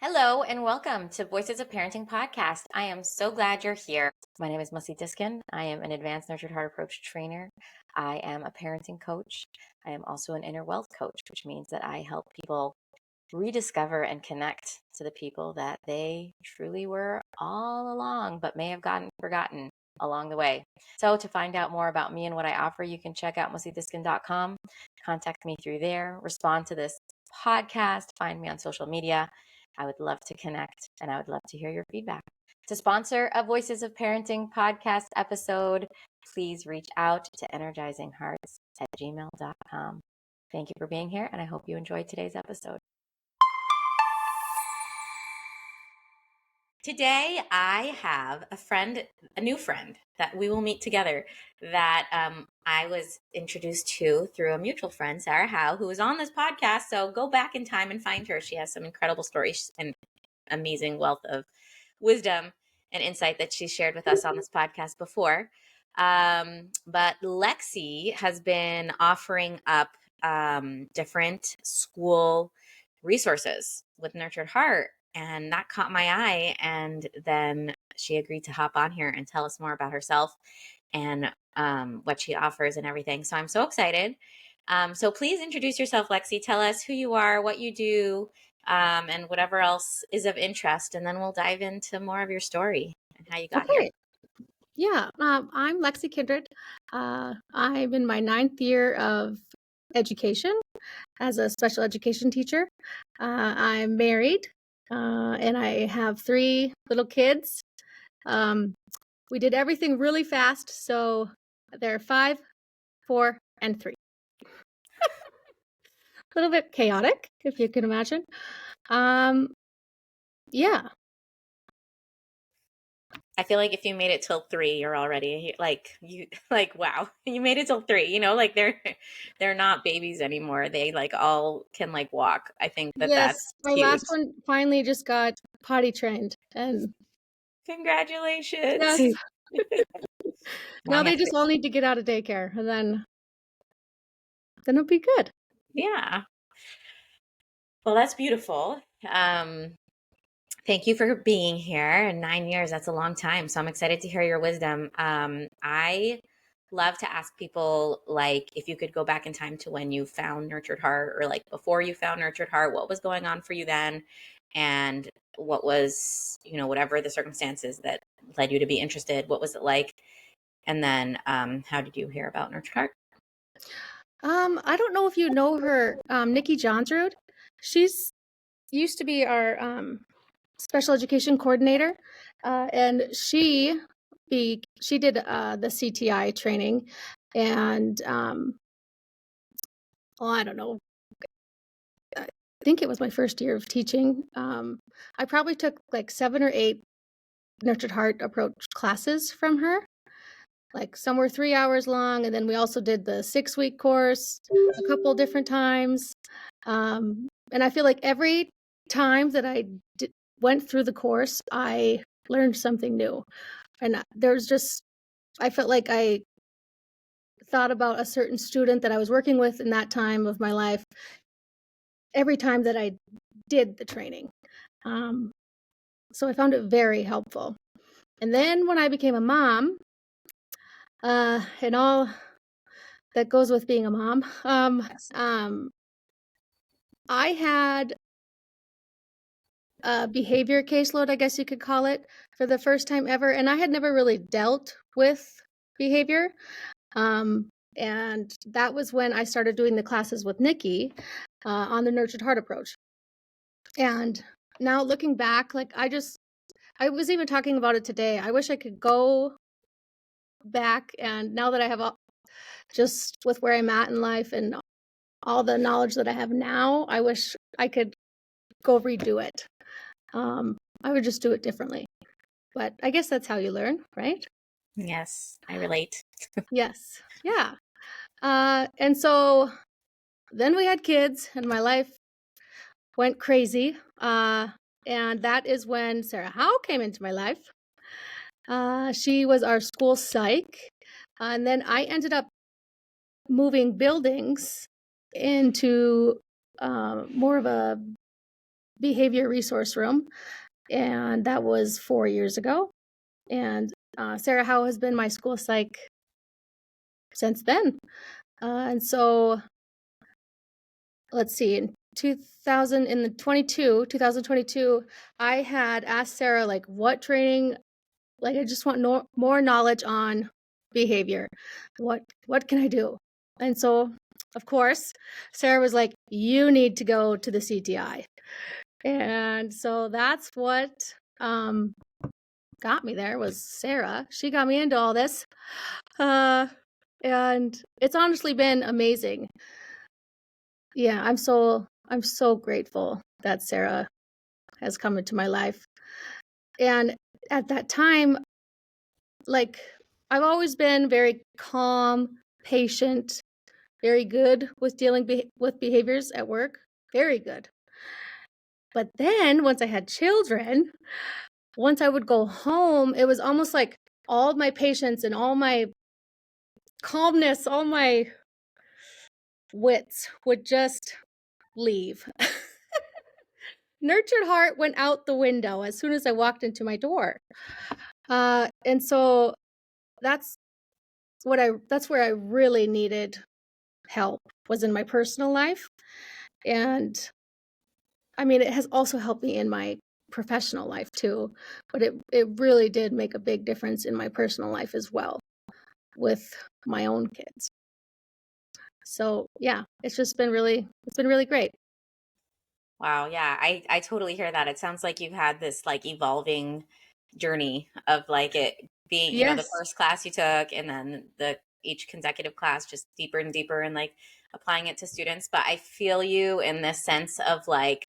Hello and welcome to Voices of Parenting podcast. I am so glad you're here. My name is Mussi Diskin. I am an advanced nurtured heart approach trainer. I am a parenting coach. I am also an inner wealth coach, which means that I help people rediscover and connect to the people that they truly were all along, but may have gotten forgotten along the way. So to find out more about me and what I offer, you can check out mussidiskin.com, contact me through there, respond to this podcast, find me on social media. I would love to connect and I would love to hear your feedback. To sponsor a Voices of Parenting podcast episode, please reach out to energizinghearts@gmail.com. Thank you for being here, and I hope you enjoyed today's episode. Today, I have a new friend that we will meet together that I was introduced to through a mutual friend, Sarah Howe, who is on this podcast. So go back in time and find her. She has some incredible stories and amazing wealth of wisdom and insight that she shared with us on this podcast before. But Lexi has been offering up different school resources with Nurtured Heart. And that caught my eye. And then she agreed to hop on here and tell us more about herself and what she offers and everything. So I'm so excited. So please introduce yourself, Lexi. Tell us who you are, what you do, and whatever else is of interest. And then we'll dive into more of your story and how you got here. Okay. Yeah, I'm Lexi Kindred. I'm in my 9th year of education as a special education teacher. I'm married, and I have 3 little kids. We did everything really fast, so they're 5, 4, and 3. A little bit chaotic, if you can imagine. Yeah. I feel like if you made it till 3, you're already wow, you made it till 3. You know, like they're not babies anymore. They like all can like walk. I think that Yes, that's our huge. last one finally just got potty trained, and Congratulations. yes, now Mom they has just all need to get out of daycare, and then it'll be good. Yeah. Well, that's beautiful. Thank you for being here. And 9 years, that's a long time. So I'm excited to hear your wisdom. I love to ask people, like, if you could go back in time to when you found Nurtured Heart, or like before you found Nurtured Heart, what was going on for you then? And what was, whatever the circumstances that led you to be interested, what was it like? And then how did you hear about Nurtured Heart? I don't know if you know her, Nikki Johnsrud. She's used to be our special education coordinator, and she did the CTI training, and I don't know. I think it was my first year of teaching. I probably took like 7 or 8 Nurtured Heart approach classes from her. Like some were 3 hours long, and then we also did the 6-week course a couple different times. And I feel like every time that I went through the course, I learned something new. And I felt like I thought about a certain student that I was working with in that time of my life every time that I did the training. So I found it very helpful. And then when I became a mom, and all that goes with being a mom, I had a behavior caseload, I guess you could call it, for the first time ever, and I had never really dealt with behavior. And that was when I started doing the classes with Nikki on the Nurtured Heart approach. And now looking back, like I was even talking about it today. I wish I could go back, and now that I have just with where I'm at in life and all the knowledge that I have now, I wish I could go redo it. I would just do it differently. But I guess that's how you learn, right? Yes, I relate. Yes. Yeah. And so then we had kids, and my life went crazy. And that is when Sarah Howe came into my life. She was our school psych. And then I ended up moving buildings into more of a behavior resource room, and that was 4 years ago. And Sarah Howe has been my school psych since then. And so let's see, in 2022, I had asked Sarah, like, what training, like, I just want more knowledge on behavior. What can I do? And so, of course, Sarah was like, you need to go to the CTI. And so that's what got me there, was Sarah. She got me into all this. And it's honestly been amazing. Yeah, I'm so grateful that Sarah has come into my life. And at that time, like, I've always been very calm, patient, very good with dealing with behaviors at work, very good. But then once I had children, once I would go home, it was almost like all my patience and all my calmness, all my wits would just leave. Nurtured heart went out the window as soon as I walked into my door. And so that's where I really needed help, was in my personal life. And I mean, it has also helped me in my professional life too, but it really did make a big difference in my personal life as well with my own kids. So yeah, it's been really great. Wow, yeah, I totally hear that. It sounds like you've had this like evolving journey of like it being, you know, the Yes. first class you took and then the each consecutive class just deeper and deeper and like applying it to students. But I feel you in this sense of like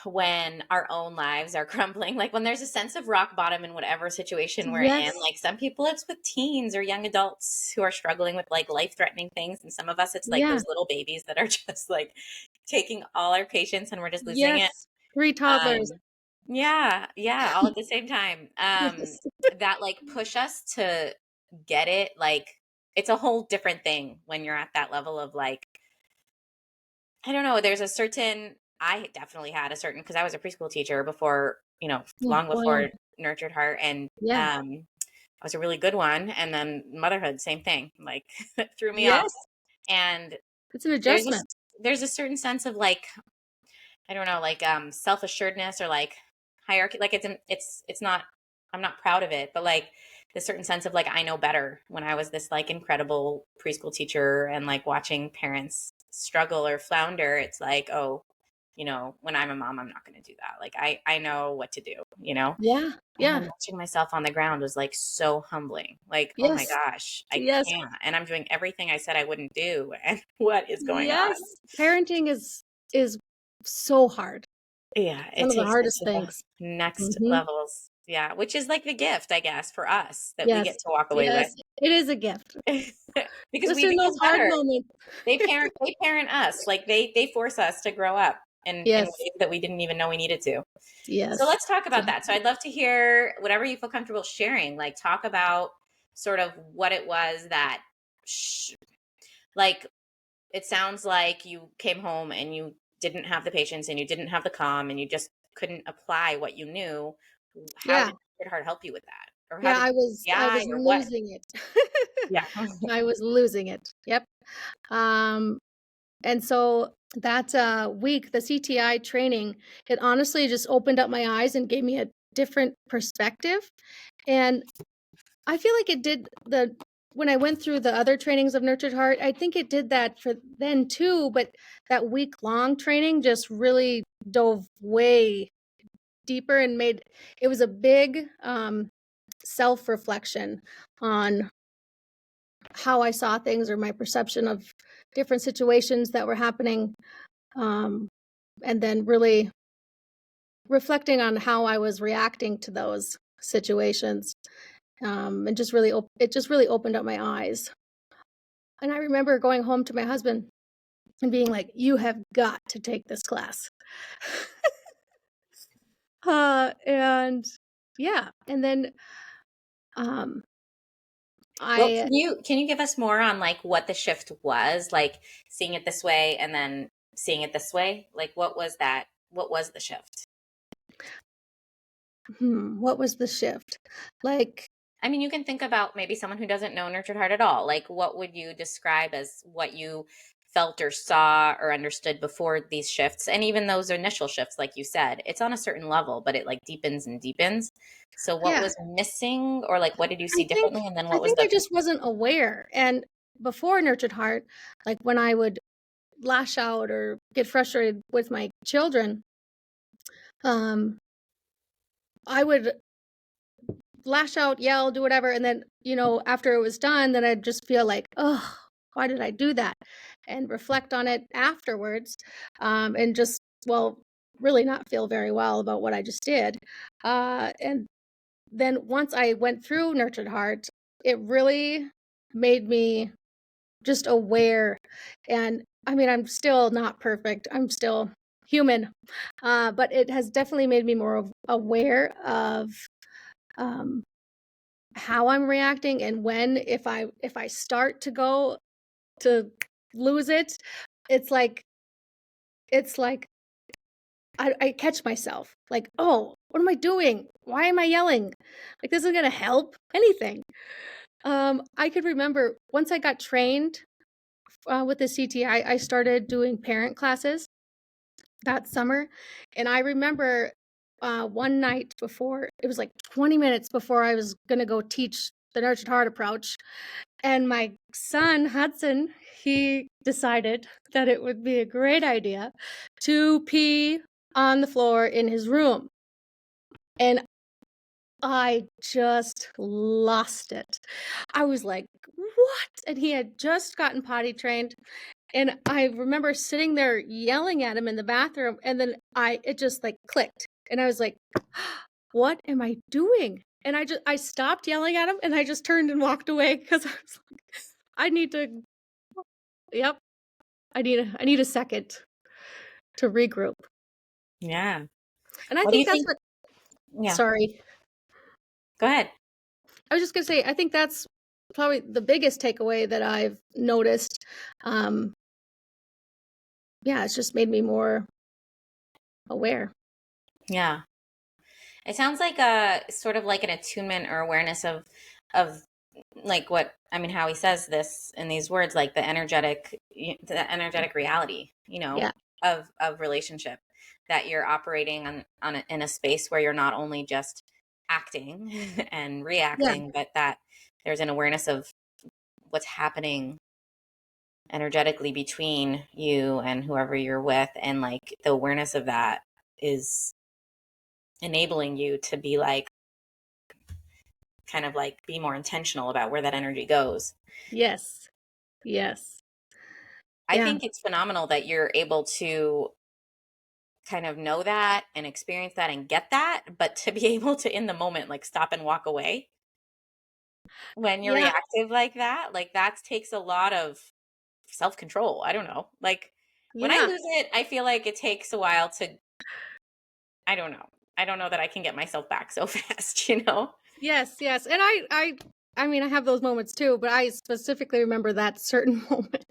when our own lives are crumbling, like when there's a sense of rock bottom in whatever situation we're in. Yes. Like some people it's with teens or young adults who are struggling with like life-threatening things, and some of us it's like Yeah. those little babies that are just like taking all our patience and we're just losing it. Yes. 3 toddlers. Yeah, yeah, all at the same time. Yes. That like push us to get it. Like it's a whole different thing when you're at that level of like, I don't know, there's a certain, I definitely had a certain, because I was a preschool teacher before, you know, Oh, long wow. before Nurtured Heart. And Yeah. I was a really good one. And then motherhood, same thing, like threw me off. Yes. And It's an there's adjustment. there's a certain sense of like, I don't know, like self-assuredness or like hierarchy. Like it's not, I'm not proud of it, but like the certain sense of like I know better when I was this like incredible preschool teacher and like watching parents struggle or flounder. It's like, oh, you know, when I'm a mom, I'm not going to do that. Like I know what to do, you know? Yeah. And then Yeah. watching myself on the ground was like so humbling. Like, oh my Yes. gosh, I Yes. can't. And I'm doing everything I said I wouldn't do. And what is going on? Yes. Parenting is so hard. Yeah, it One of the takes it hardest to the things. next Mhm. levels. Yeah, which is like the gift, I guess, for us that we get Yes. to walk away with. Yes. It is a gift. Because Just we in those become hard better. moments. They parent us. Like they force us to grow up in Yes. ways that we didn't even know we needed to. So Yes. let's talk about that. So I'd love to hear whatever you feel comfortable sharing. Like talk about sort of what it was that like it sounds like you came home and you didn't have the patience and you didn't have the calm and you just couldn't apply what you knew. How Yeah. did Sacred Heart help you with that? Or how Yeah, did you I CI was or what? losing it. Yeah. I was losing it. Yep. Um, and so that week, the CTI training, it honestly just opened up my eyes and gave me a different perspective. And I feel like it did when I went through the other trainings of Nurtured Heart, I think it did that for then too, but that week-long training just really dove way deeper and made it was a big self-reflection on how I saw things or my perception of different situations that were happening. And then really reflecting on how I was reacting to those situations. And it just really opened up my eyes. And I remember going home to my husband and being like, you have got to take this class. And yeah, and then um, Well, I can you give us more on like what the shift was, like seeing it this way and then seeing it this way? Like what was that what was the shift? What was the shift? Like, I mean, you can think about maybe someone who doesn't know nurtured heart at all. Like, what would you describe as what you felt or saw or understood before these shifts? And even those initial shifts, like you said, it's on a certain level, but it like deepens and deepens. So, what yeah, was missing, or like what did you I see think differently? And then I what was think the I just wasn't aware. And before Nurtured Heart, like when I would lash out or get frustrated with my children, um, I would lash out, yell, do whatever, and then, after it was done, then I'd just feel like, "Oh, why did I do that?" And reflect on it afterwards, and just, well, really not feel very well about what I just did. And then once I went through Nurtured Heart, it really made me just aware. And I mean, I'm still not perfect. I'm still human. But it has definitely made me more aware of um, how I'm reacting, and when, if I start to go to lose it, it's like it's like I catch myself like, oh, what am I doing? Why am I yelling? Like, this isn't gonna help anything. I could remember once I got trained with the CTI, I started doing parent classes that summer, and I remember one night before, it was like 20 minutes before I was gonna go teach the Nurtured Heart approach. And my son, Hudson, he decided that it would be a great idea to pee on the floor in his room. And I just lost it. I was like, "What?" And he had just gotten potty trained. And I remember sitting there yelling at him in the bathroom, and then it just like clicked. And I was like, "What am I doing?" And I stopped yelling at him, and I just turned and walked away because I was like, I need to Yep. I need a second to regroup. yeah? And I What do think you that's think? what Yeah, sorry. go ahead. I was just gonna say, I think that's probably the biggest takeaway that I've noticed. Um, yeah, it's just made me more aware. Yeah. It sounds like a sort of like an attunement or awareness of like what I mean how he says this in these words, like the energetic reality, Yeah. of relationship, that you're operating in a space where you're not only just acting and Yeah. reacting, but that there's an awareness of what's happening energetically between you and whoever you're with, and like the awareness of that is enabling you to be like kind of like be more intentional about where that energy goes. Yes. Yes. I Yeah. think it's phenomenal that you're able to kind of know that and experience that and get that, but to be able to in the moment like stop and walk away when you're Yeah. reactive like that takes a lot of self-control. I don't know. Like when I Yeah. lose it, I feel like it takes a while to I don't know. I don't know that I can get myself back so fast. Yes, yes. And I mean, I have those moments too, but I specifically remember that certain moment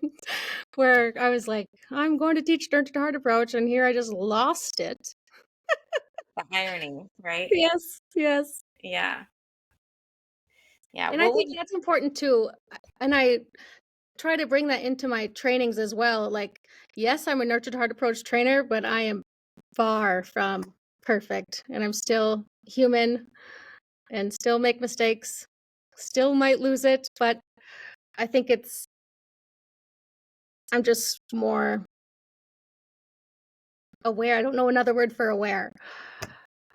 where I was like, I'm going to teach Dirt to Heart approach, and here I just lost it. The irony, right? Yes, yes. Yeah. Yeah. And I What would think that's important too. And I try to bring that into my trainings as well. Like, yes, I'm a Nurtured Heart approach trainer, but I am far from perfect, and I'm still human and still make mistakes, still might lose it, but I think I'm just more aware. I don't know another word for aware.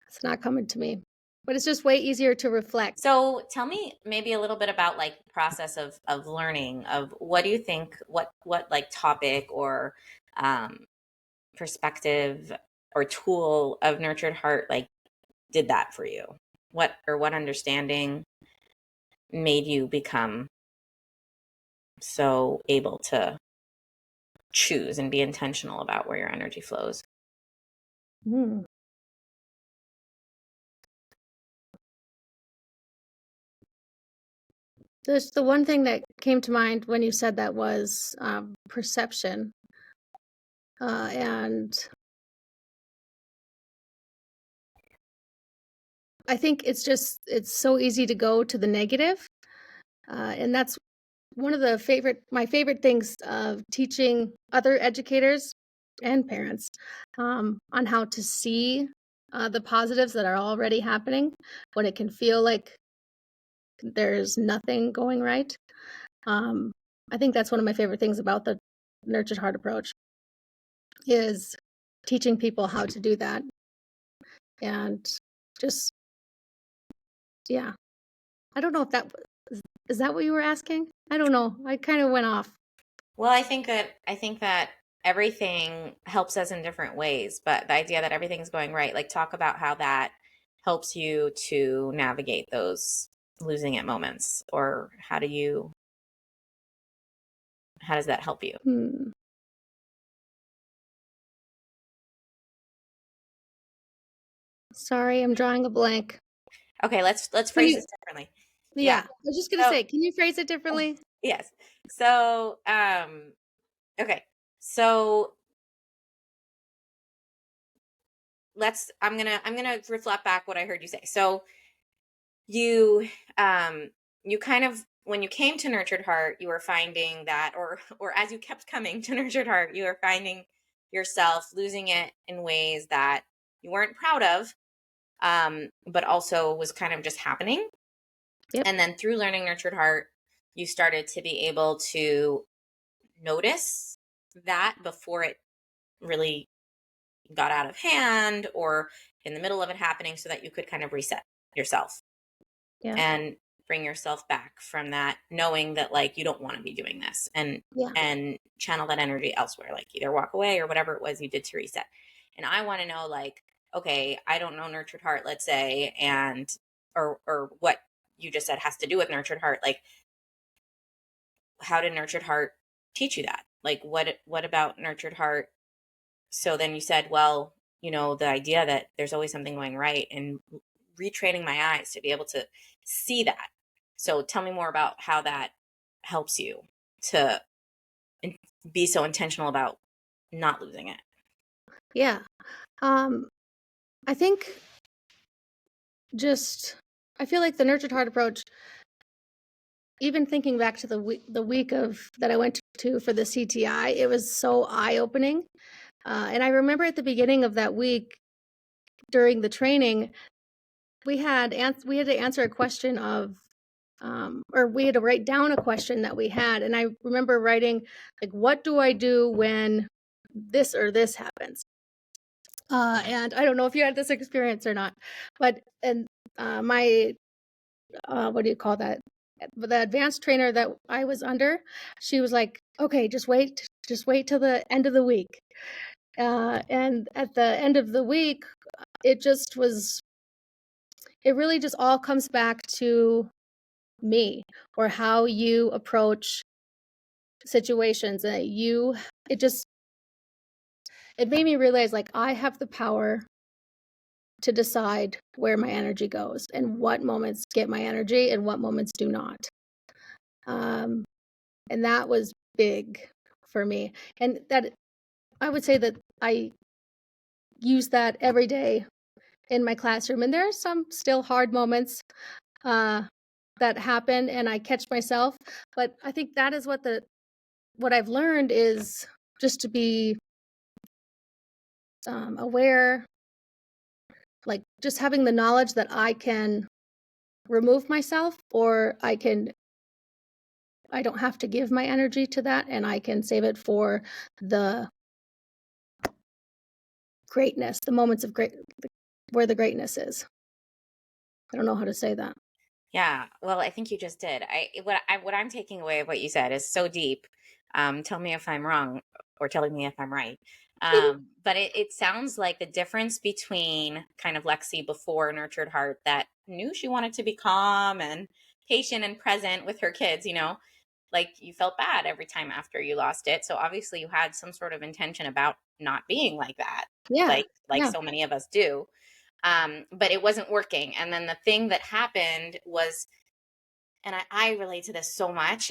It's not coming to me. But it's just way easier to reflect. So tell me maybe a little bit about like the process of learning, of what do you think, what like topic or um perspective or tool of nurtured heart like did that for you? What understanding made you become so able to choose and be intentional about where your energy flows? Hmm. There's the one thing that came to mind when you said that was perception. And I think it's so easy to go to the negative. And that's one of my favorite things of teaching other educators and parents on how to see the positives that are already happening when it can feel like there's nothing going right. I think that's one of my favorite things about the nurtured heart approach is teaching people how to do that. And just, yeah, I don't know if is that what you were asking? I don't know. I kind of went off. Well, I think that everything helps us in different ways, but the idea that everything's going right, like talk about how that helps you to navigate those losing it moments, or how does that help you? Sorry, I'm drawing a blank. Okay, let's Can phrase you this differently. Yeah. Yeah, I was just gonna So, say, can you phrase it differently? yes. So, okay. So I'm gonna reflect back what I heard you say. So you you kind of, when you came to Nurtured Heart, you were finding that, or as you kept coming to Nurtured Heart, you were finding yourself losing it in ways that you weren't proud of, but also was kind of just happening. Yep. And then through learning Nurtured Heart, you started to be able to notice that before it really got out of hand or in the middle of it happening, so that you could kind of reset yourself Yeah. and bring yourself back from that, knowing that like you don't want to be doing this, Yeah. and channel that energy elsewhere, like either walk away or whatever it was you did to reset. And I want to know, like, okay, I don't know Nurtured Heart, let's say, and or what you just said has to do with Nurtured Heart. Like, how did Nurtured Heart teach you that? Like, what about Nurtured Heart? So then you said, well, the idea that there's always something going right, and retraining my eyes to be able to see that. So tell me more about how that helps you to be so intentional about not losing it. Yeah. Um, I think just I feel like the nurtured heart approach, even thinking back to the week of that I went to for the CTI, it was so eye-opening. And I remember at the beginning of that week during the training, we had to answer a question of or we had to write down a question that we had, and I remember writing like, what do I do when this or this happens? And I don't know if you had this experience or not, but my what do you call that? The advanced trainer that I was under, she was like, "Okay, just wait till the end of the week." And at the end of the week, it just was. It really just all comes back to me, or how you approach situations, and it made me realize like I have the power to decide where my energy goes and what moments get my energy and what moments do not. Um, and that was big for me. And that I would say that I use that every day in my classroom. And there are some still hard moments uh, that happen, and I catch myself. But I think that is what I've learned is just to be aware, like just having the knowledge that I can remove myself, or I don't have to give my energy to that, and I can save it for the greatness, the moments of where the greatness is. I don't know how to say that. Yeah, well, I think you just did. What I'm taking away of what you said is so deep. Tell me if I'm wrong, or telling me if I'm right. But it sounds like the difference between kind of Lexi before Nurtured Heart, that knew she wanted to be calm and patient and present with her kids, like you felt bad every time after you lost it. So obviously you had some sort of intention about not being like that, Yeah, like yeah, so many of us do. But it wasn't working. And then the thing that happened was, and I relate to this so much.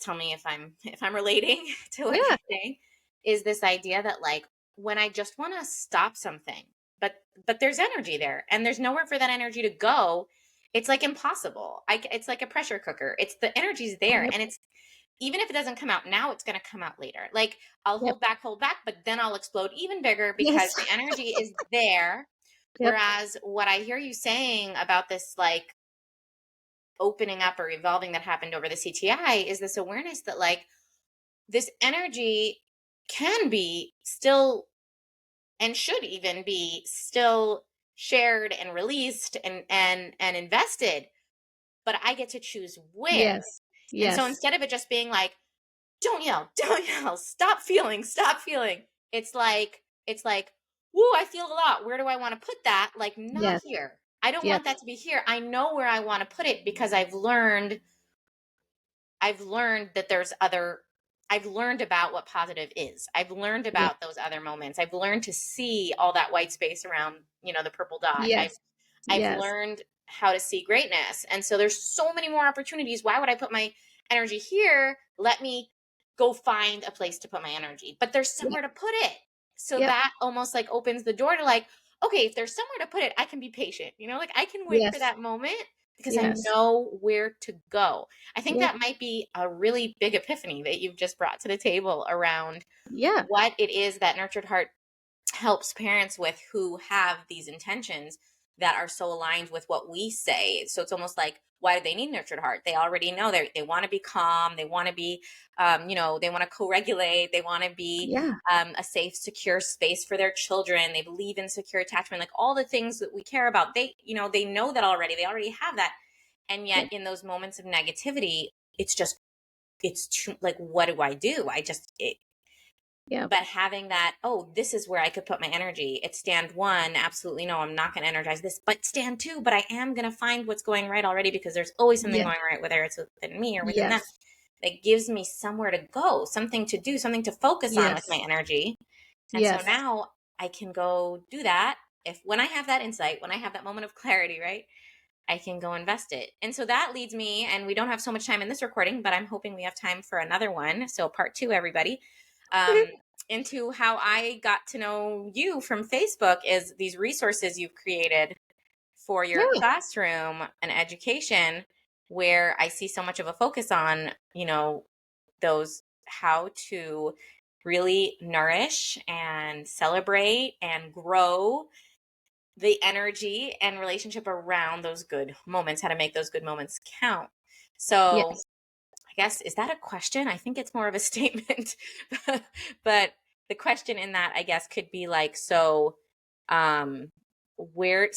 Tell me if I'm relating to what yeah, you're saying, is this idea that like when I just want to stop something but there's energy there, and there's nowhere for that energy to go. It's like impossible. It's like a pressure cooker. It's the energy's there, Yep. and it's, even if it doesn't come out now, it's going to come out later. Like, I'll Yep. hold back, but then I'll explode even bigger because Yes. the energy is there. Yep. Whereas what I hear you saying about this, like, opening up or evolving that happened over the CTI, is this awareness that, like, this energy can be still, and should even be still, shared and released and invested, but I get to choose where. Yes. And so Yes. instead of it just being like, don't yell, stop feeling, stop feeling. It's like, woo, I feel a lot. Where do I want to put that? Like, not Yes. here. I don't Yes. want that to be here. I know where I want to put it because I've learned that there's other, I've learned about what positive is. I've learned Yes. about those other moments. I've learned to see all that white space around, the purple dot. Yes. I've Yes. learned how to see greatness. And so there's so many more opportunities. Why would I put my energy here? Let me go find a place to put my energy. But there's Yep. somewhere to put it. So Yep. that almost like opens the door to, like, okay, if there's somewhere to put it, I can be patient. Like, I can wait for Yes. that moment because I Yes. know where to go. I think Yep. that might be a really big epiphany that you've just brought to the table around Yeah. what it is that Nurtured Heart helps parents with who have these intentions that are so aligned with what we say. So it's almost like, why do they need Nurtured Heart? They already know they want to be calm. They want to be, they want to co-regulate. They want to be Yeah. a safe, secure space for their children. They believe in secure attachment, like all the things that we care about. They know that already. They already have that. And yet Yep. in those moments of negativity, it's too, like, what do I do? Yep. But having that, oh, this is where I could put my energy. It's stand one, absolutely no, I'm not going to energize this. But stand two, but I am going to find what's going right already, because there's always something Yes. going right, whether it's within me or within them. Yes. That gives me somewhere to go, something to do, something to focus on with my Yes. energy. And so Yes. now I can go do that. When I have that insight, when I have that moment of clarity, right, I can go invest it. And so that leads me, and we don't have so much time in this recording, but I'm hoping we have time for another one. So part 2, everybody, um, into how I got to know you from Facebook, is these resources you've created for your Yeah. classroom and education, where I see so much of a focus on, those, how to really nourish and celebrate and grow the energy and relationship around those good moments, how to make those good moments count. So Yes. I guess, is that a question? I think it's more of a statement. But the question in that, I guess, could be like, so we'll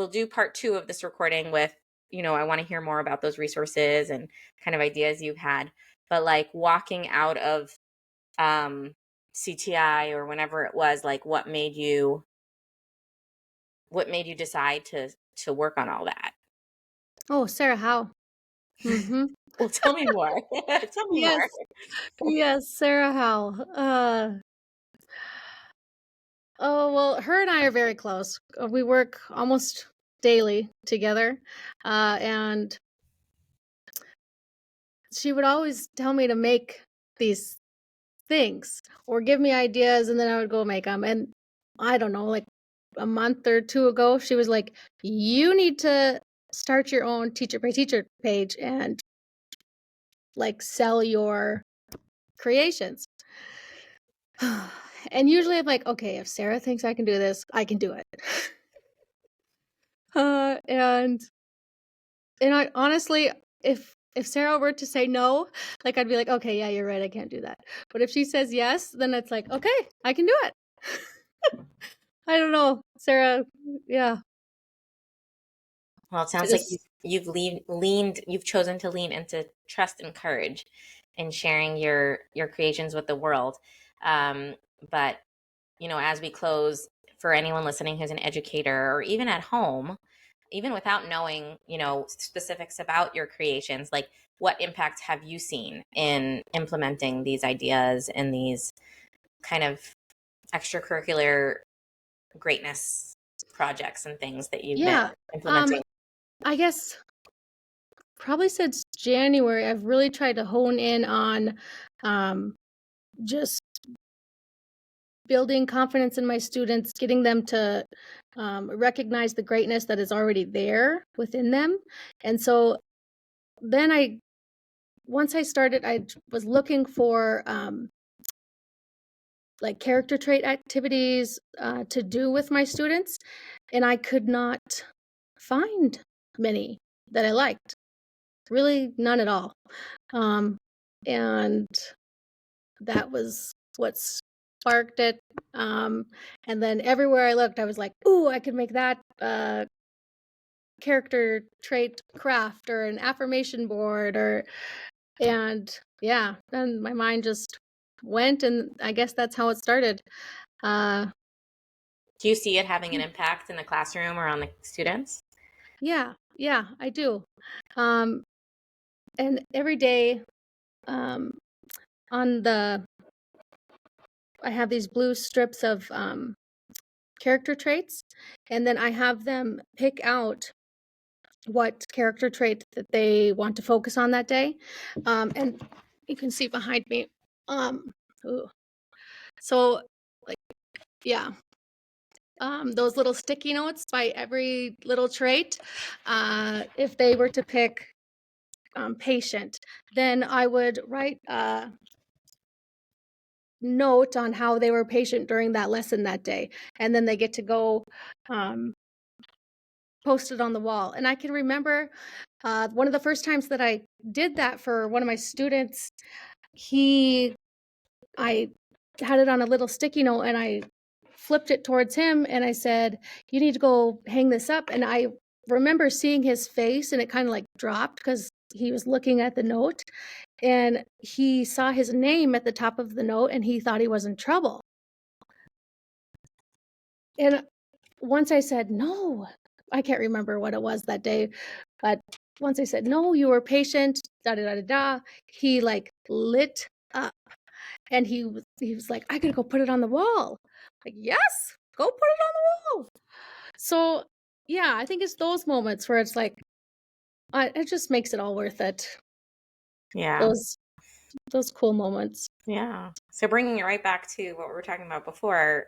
do part 2 of this recording with, I want to hear more about those resources and kind of ideas you've had. But like, walking out of CTI or whenever it was, like, what made you decide to work on all that? Oh, Sarah, how? Mm-hmm. Well, tell me more. Tell me Yes. more. Yes, Sarah Howell. Oh, well, her and I are very close. We work almost daily together. And she would always tell me to make these things or give me ideas, and then I would go make them. And I don't know, like a month or two ago, she was like, you need to start your own teacher by teacher page and like sell your creations. And usually I'm like, okay, if Sarah thinks I can do this, I can do it. And I honestly, if Sarah were to say no, like I'd be like, okay, yeah, you're right, I can't do that. But if she says yes, then it's like, okay, I can do it. I don't know, Sarah. Yeah, Well, it I sounds like just you've chosen to lean into trust and courage in sharing your creations with the world. Um, but as we close, for anyone listening who's an educator or even at home, even without knowing, specifics about your creations, like, what impact have you seen in implementing these ideas and these kind of extracurricular greatness projects and things that you've been yeah. implementing? I guess probably since January, I've really tried to hone in on just building confidence in my students, getting them to recognize the greatness that is already there within them. And so then once I started, I was looking for like character trait activities to do with my students, and I could not find many that I liked. Really, none at all. And that was what sparked it. And then everywhere I looked, I was like, "Ooh, I could make that character trait craft or an affirmation board." And yeah, then my mind just went, and I guess that's how it started. Uh, Do you see it having an impact in the classroom or on the students? yeah, I do. Um, and every day, um, on the I have these blue strips of character traits, and then I have them pick out what character trait that they want to focus on that day. And you can see behind me. Ooh. So, like, yeah, those little sticky notes by every little trait. If they were to pick patient, then I would write a note on how they were patient during that lesson that day, and then they get to go um, post it on the wall. And I can remember one of the first times that I did that for one of my students. I had it on a little sticky note, and I flipped it towards him, and I said, "You need to go hang this up." And I remember seeing his face, and it kind of like dropped because he was looking at the note, and he saw his name at the top of the note, and he thought he was in trouble. And once I said, "No," I can't remember what it was that day, but once I said, "No, you were patient, da da da da da," he like lit up, and he was like, "I gotta go put it on the wall." Like, yes, go put it on the wall. So yeah, I think it's those moments where it's like, it just makes it all worth it. Yeah. Those cool moments. Yeah. So bringing it right back to what we were talking about before,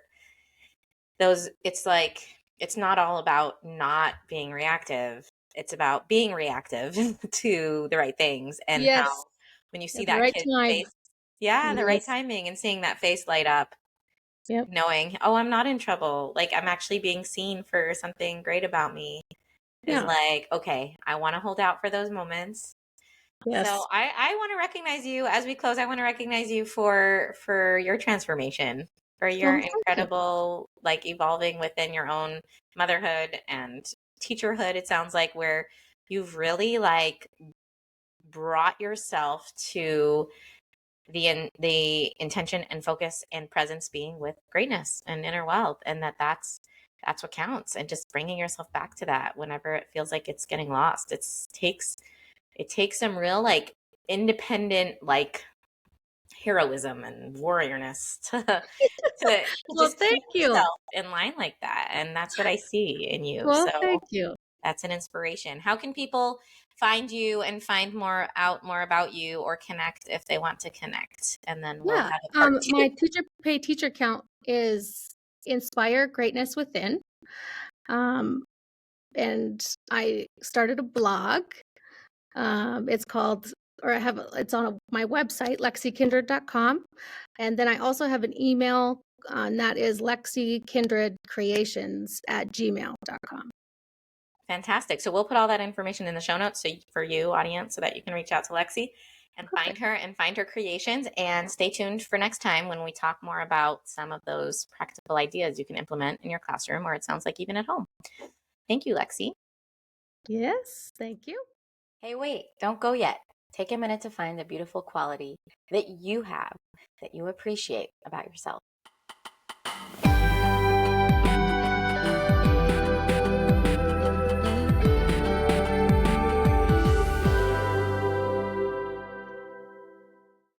it's like, it's not all about not being reactive. It's about being reactive to the right things, and Yes, how when you see at the that right kid's time. face, yeah, the right Yes. timing, and seeing that face light up, Yep. knowing, oh, I'm not in trouble. Like, I'm actually being seen for something great about me, is Yeah. like, okay, I want to hold out for those moments. So Yes. I want to recognize you as we close. I want to recognize you for your transformation, for your Oh, thank you. incredible, like, evolving within your own motherhood and teacherhood. It sounds like, where you've really like brought yourself to the intention and focus and presence being with greatness and inner wealth, and that's what counts. And just bringing yourself back to that whenever it feels like it's getting lost. It takes some real, like, independent, like, heroism and warriorness to Well, just thank keep you. yourself in line like that. And that's what I see in you. Well, So thank you. that's an inspiration. How can people find you and find more about you, or connect if they want to connect? And then we'll Yeah. have a part two. My teacher count is Inspire Greatness Within. Um, and I started a blog. It's called, or it's on my website, lexikindred.com. And then I also have an email, and that is lexikindredcreations@gmail.com. Fantastic. So we'll put all that information in the show notes, so for you, audience, so that you can reach out to Lexi and Perfect. find her creations. And stay tuned for next time, when we talk more about some of those practical ideas you can implement in your classroom, or it sounds like even at home. Thank you, Lexi. Yes, thank you. Hey, wait, don't go yet. Take a minute to find the beautiful quality that you have, that you appreciate about yourself.